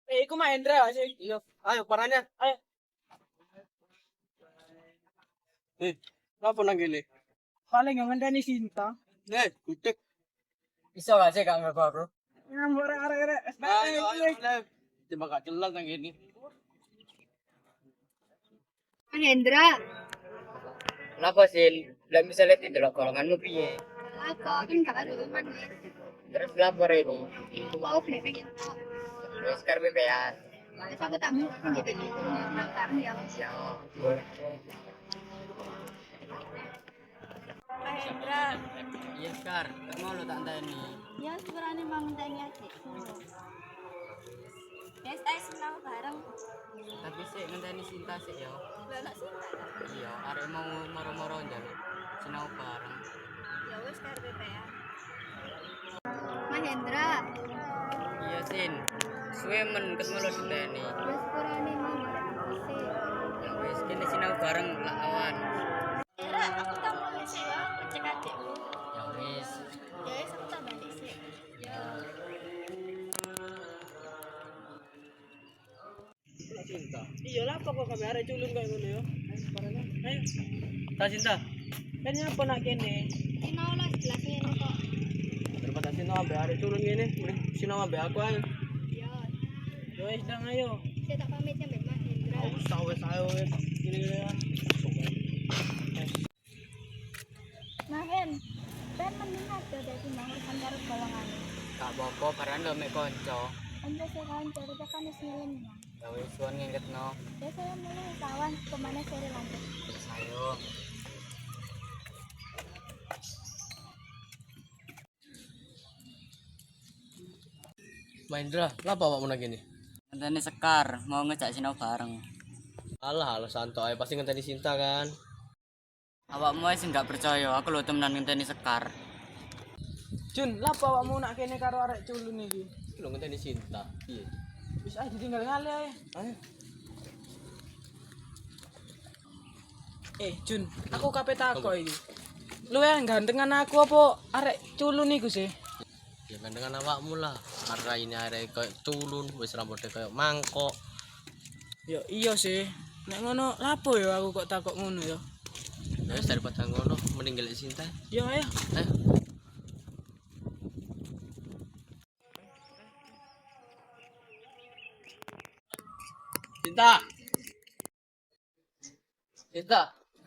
Iku mah Hendra sih. Iya, ayo perannya. Ayo. Apa nang gini? Paling yang ngenteni Sinta. Gudeg. Bisa gak sih gak ngaku aku? Ngambur arek-arek. Ayo, ayo. Coba gak jelas nang gini. Hendra, Kenapa sih? Belum bisa lihat itu loh golonganmu piye. aku kan gak ada teman. Terus lapor ini. Aku mau beli pengen kok. Terus sekarang BPA. Terus aku tak mau gitu gitu. Kami ya. Ya. Hendra, Iya Skar, mau lo tak ini. ya sebenarnya mau tanya adikku. Guys, ayo senang bareng. Tapi sih ngenteni Sinta sih ya. Lah nak Sinta. Iya, arek mau moro-moro njaluk sinau bareng. Ya wes karo ya. Hendra, Iya Sin. Suwe men ketemu lo diteni. ya sebenarnya mau sih. Ya wis kene sinau bareng lah awan. Hendra, aku tak mau sih ya, cek adikku. Ya wis. Ya wes aku tak balik sih. Ya. Cinta. Iya lah pokok kabeh arek culun kayak ngono ya. Ayo. Tak cinta. Kan nyapa nak kene? Sinau lah jelasnya ini kok. Daripada sino ambe arek turun ngene, mending sino ambe aku ayo. Ya, Yo wis dang ayo. saya tak pamit ya Mbak Hendra. Wis ayo wis. Gini ya. Nah, Hen, Ben mending aja dari urusan karo golongan. Gak apa-apa barang lo mek kanca. Anda sekarang cari tekan ngeling. Ya wis suwon ngingetno. Ya saya mulai kawan kemana seri lanjut. Ayo. Maindra, lapa awakmu nang gini? Ngenteni Sekar mau ngejak sinau bareng. Alah santai, pasti ngenteni Sinta kan. Awakmu wis enggak percaya, aku lho temenan ngenteni Sekar. Jun, lah awakmu nak kene karo arek culun iki? Lu ngenteni Sinta. Iya. Wis ae ditinggal ngale ae. Ayo. Jun, aku kape takok iki. Lu yang gantengan aku apa arek culun iku sih? Ya kan dengan awakmu lah. Karena ini arek koyo culun, wis rambutnya koyo mangkok. Yo iya sih. Nek ngono lapo ya aku kok takok ngono ya. Ya wis daripada ngono, mending gelek Sinta. Yo ayo. Ayo. Sinta. Sinta,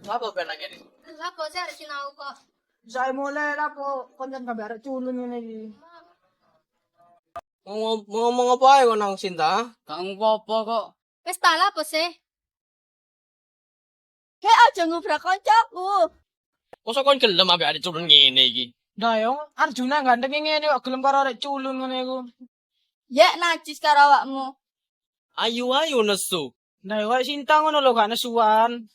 apa pernah gini? Lah kok saya harus sinau kok. Saya mulai lapo konten kabeh arek culun ngene iki. Mau ngomong apa ae kok nang Sinta? Gak ngopo kok. Wis tak lah apa sih? Hei aja ngubrak koncoku. Mosok kon gelem ambek arek culun ngene iki. Dayong, Arjuna ganteng ngene kok gelem karo arek culun ngene iku. Ya najis karo awakmu. Ayu nesu. Nah, kok Sinta ngono lho gak nesuan.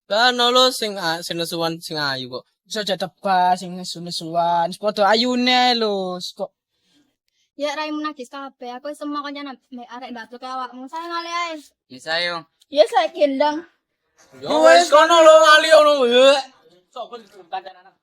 Kan lo sing nesuan sing ayu kok. Iso aja tebas sing nesu-nesuan. Padha ayune lho. Kok Ya raimu najis kabeh. Aku semua kancan arek ndak suka awakmu. Saya ngale ae. Wis ayo. Ya saya gendang. Yo wis kono lo ngali ono. sok ben kancan anak.